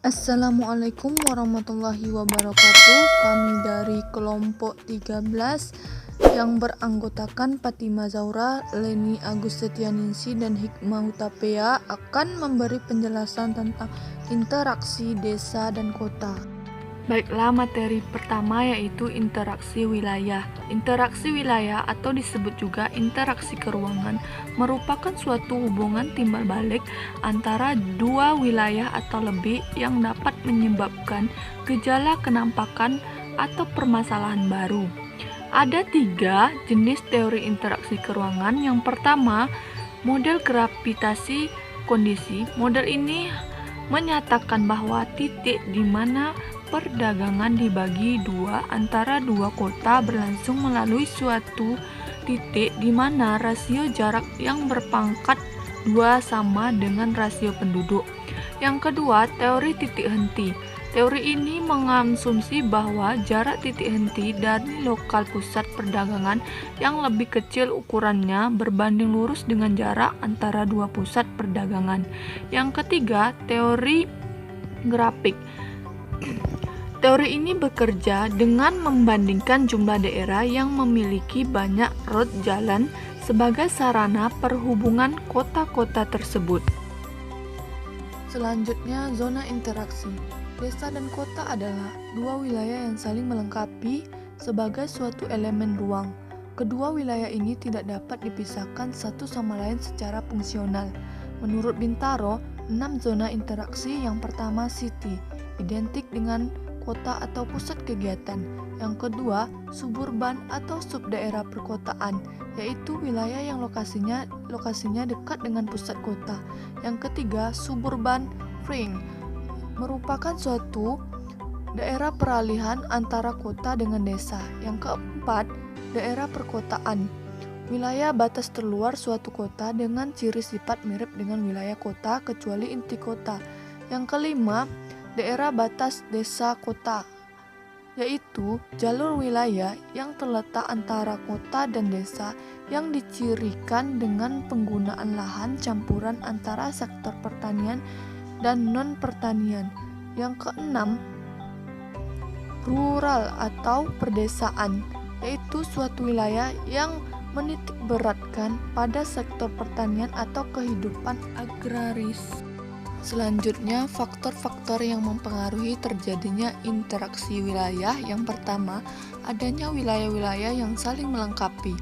Assalamualaikum warahmatullahi wabarakatuh. Kami dari kelompok 13 yang beranggotakan Fatima Zaura, Leni Agustetianingsi, dan Hikmah Hutapea akan memberi penjelasan tentang interaksi desa dan kota. Baiklah, materi pertama yaitu interaksi wilayah. Interaksi wilayah atau disebut juga interaksi keruangan merupakan suatu hubungan timbal balik antara dua wilayah atau lebih yang dapat menyebabkan gejala kenampakan atau permasalahan baru. Ada 3 jenis teori interaksi keruangan. Yang pertama, model gravitasi kondisi. Model ini menyatakan bahwa titik di mana perdagangan dibagi dua antara dua kota berlangsung melalui suatu titik di mana rasio jarak yang berpangkat 2 sama dengan rasio penduduk. Yang kedua, teori titik henti. Teori ini mengasumsi bahwa jarak titik henti dari lokal pusat perdagangan yang lebih kecil ukurannya berbanding lurus dengan jarak antara dua pusat perdagangan. Yang ketiga, teori grafik. Teori ini bekerja dengan membandingkan jumlah daerah yang memiliki banyak rute jalan sebagai sarana perhubungan kota-kota tersebut. Selanjutnya, zona interaksi. Desa dan kota adalah dua wilayah yang saling melengkapi sebagai suatu elemen ruang. Kedua wilayah ini tidak dapat dipisahkan satu sama lain secara fungsional. Menurut Bintaro, 6 zona interaksi. Yang pertama, city, identik dengan kota atau pusat kegiatan. Yang kedua, suburban atau subdaerah perkotaan, yaitu wilayah yang lokasinya dekat dengan pusat kota. Yang ketiga, suburban fringe, merupakan suatu daerah peralihan antara kota dengan desa. Yang keempat, daerah perkotaan, wilayah batas terluar suatu kota dengan ciri sifat mirip dengan wilayah kota kecuali inti kota. Yang kelima, daerah batas desa kota, yaitu jalur wilayah yang terletak antara kota dan desa yang dicirikan dengan penggunaan lahan campuran antara sektor pertanian dan non-pertanian. Yang keenam, rural atau perdesaan, yaitu suatu wilayah yang menitik beratkan pada sektor pertanian atau kehidupan agraris. Selanjutnya, faktor-faktor yang mempengaruhi terjadinya interaksi wilayah. Yang pertama, adanya wilayah-wilayah yang saling melengkapi.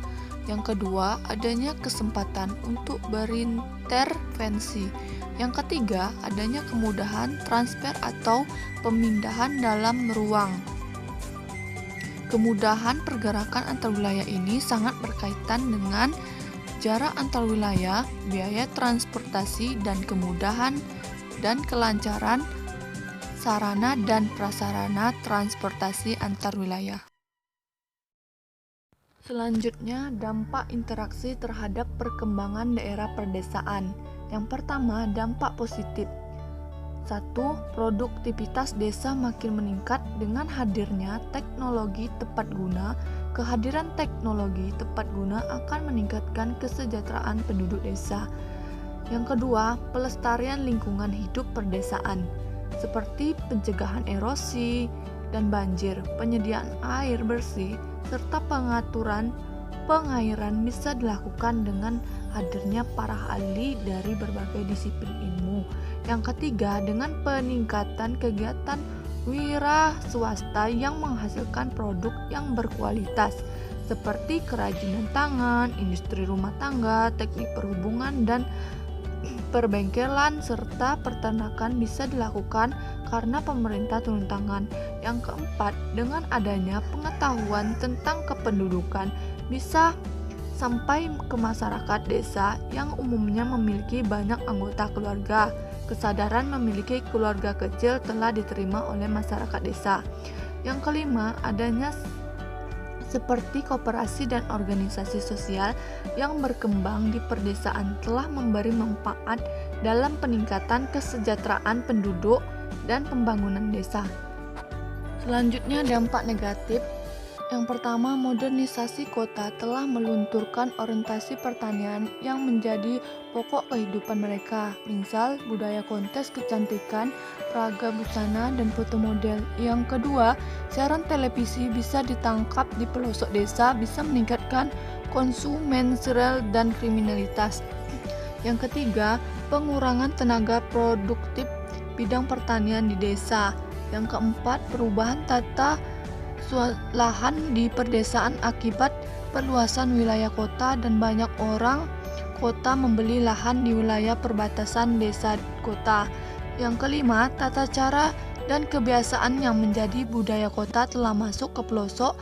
Yang kedua, adanya kesempatan untuk berintervensi. Yang ketiga, adanya kemudahan transfer atau pemindahan dalam ruang. Kemudahan pergerakan antar wilayah ini sangat berkaitan dengan jarak antar wilayah, biaya transportasi, dan kemudahan dan kelancaran sarana dan prasarana transportasi antar wilayah. Selanjutnya, dampak interaksi terhadap perkembangan daerah perdesaan. Yang pertama, dampak positif. 1. Produktivitas desa makin meningkat dengan hadirnya teknologi tepat guna. Kehadiran teknologi tepat guna akan meningkatkan kesejahteraan penduduk desa. Yang kedua, pelestarian lingkungan hidup perdesaan, seperti pencegahan erosi dan banjir, penyediaan air bersih, serta pengaturan pengairan bisa dilakukan dengan hadirnya para ahli dari berbagai disiplin ilmu. Yang ketiga, dengan peningkatan kegiatan wira swasta yang menghasilkan produk yang berkualitas, seperti kerajinan tangan, industri rumah tangga, teknik perhubungan, dan perbengkelan serta peternakan bisa dilakukan karena pemerintah turun tangan. Yang keempat, dengan adanya pengetahuan tentang kependudukan bisa sampai ke masyarakat desa yang umumnya memiliki banyak anggota keluarga. Kesadaran memiliki keluarga kecil telah diterima oleh masyarakat desa. Yang kelima, adanya seperti koperasi dan organisasi sosial yang berkembang di perdesaan telah memberi manfaat dalam peningkatan kesejahteraan penduduk dan pembangunan desa. Selanjutnya, dampak negatif. Yang pertama, modernisasi kota telah melunturkan orientasi pertanian yang menjadi pokok kehidupan mereka. Misal, budaya kontes kecantikan, peraga busana, dan foto model. Yang kedua, siaran televisi bisa ditangkap di pelosok desa, bisa meningkatkan konsumen serial dan kriminalitas. Yang ketiga, pengurangan tenaga produktif bidang pertanian di desa. Yang keempat, perubahan tata lahan di perdesaan akibat perluasan wilayah kota dan banyak orang kota membeli lahan di wilayah perbatasan desa kota. Yang kelima, tata cara dan kebiasaan yang menjadi budaya kota telah masuk ke pelosok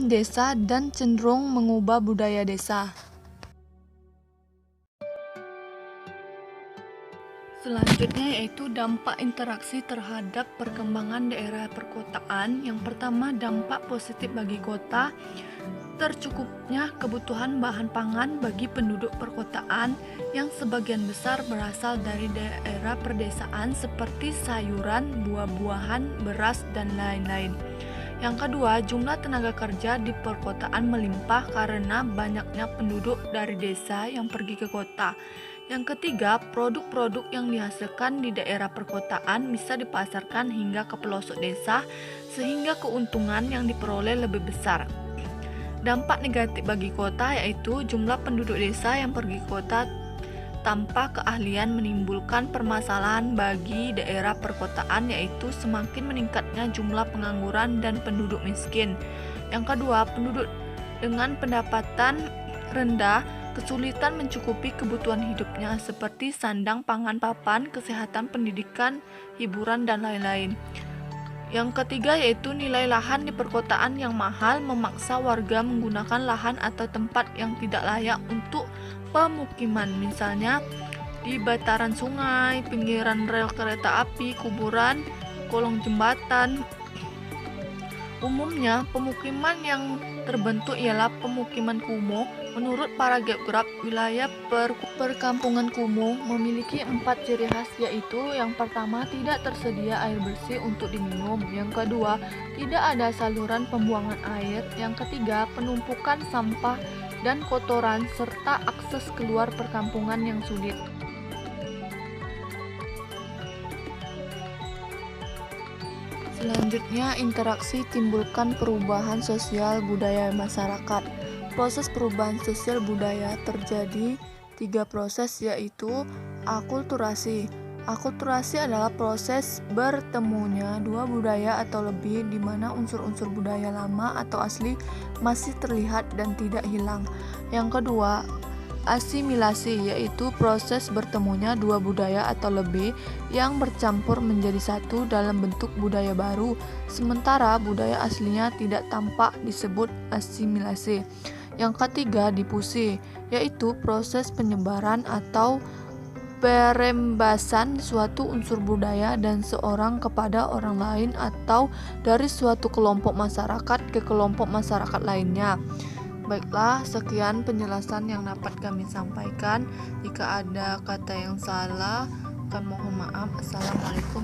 desa dan cenderung mengubah budaya desa. Selanjutnya yaitu dampak interaksi terhadap perkembangan daerah perkotaan. Yang pertama, dampak positif bagi kota, tercukupnya kebutuhan bahan pangan bagi penduduk perkotaan yang sebagian besar berasal dari daerah perdesaan seperti sayuran, buah-buahan, beras, dan lain-lain. Yang kedua, jumlah tenaga kerja di perkotaan melimpah karena banyaknya penduduk dari desa yang pergi ke kota. Yang ketiga, produk-produk yang dihasilkan di daerah perkotaan bisa dipasarkan hingga ke pelosok desa sehingga keuntungan yang diperoleh lebih besar. Dampak negatif bagi kota yaitu jumlah penduduk desa yang pergi ke kota tanpa keahlian menimbulkan permasalahan bagi daerah perkotaan, yaitu semakin meningkatnya jumlah pengangguran dan penduduk miskin. Yang kedua, penduduk dengan pendapatan rendah kesulitan mencukupi kebutuhan hidupnya seperti sandang, pangan, papan, kesehatan, pendidikan, hiburan, dan lain-lain. Yang ketiga yaitu nilai lahan di perkotaan yang mahal memaksa warga menggunakan lahan atau tempat yang tidak layak untuk pemukiman, misalnya di bantaran sungai, pinggiran rel kereta api, kuburan, kolong jembatan. Umumnya, pemukiman yang terbentuk ialah pemukiman kumuh. Menurut para geograf, wilayah perkampungan kumuh memiliki 4 ciri khas, yaitu yang pertama, tidak tersedia air bersih untuk diminum. Yang kedua, tidak ada saluran pembuangan air. Yang ketiga, penumpukan sampah dan kotoran serta akses keluar perkampungan yang sulit. Selanjutnya, interaksi timbulkan perubahan sosial budaya masyarakat. Proses perubahan sosial budaya terjadi 3 proses, yaitu akulturasi. Akulturasi adalah proses bertemunya 2 budaya atau lebih di mana unsur-unsur budaya lama atau asli masih terlihat dan tidak hilang. Yang kedua, asimilasi, yaitu proses bertemunya 2 budaya atau lebih yang bercampur menjadi satu dalam bentuk budaya baru, sementara budaya aslinya tidak tampak, disebut asimilasi. Yang ketiga, difusi, yaitu proses penyebaran atau perembasan suatu unsur budaya dan seorang kepada orang lain atau dari suatu kelompok masyarakat ke kelompok masyarakat lainnya. Baiklah, sekian penjelasan yang dapat kami sampaikan. Jika ada kata yang salah, kami mohon maaf. Assalamualaikum.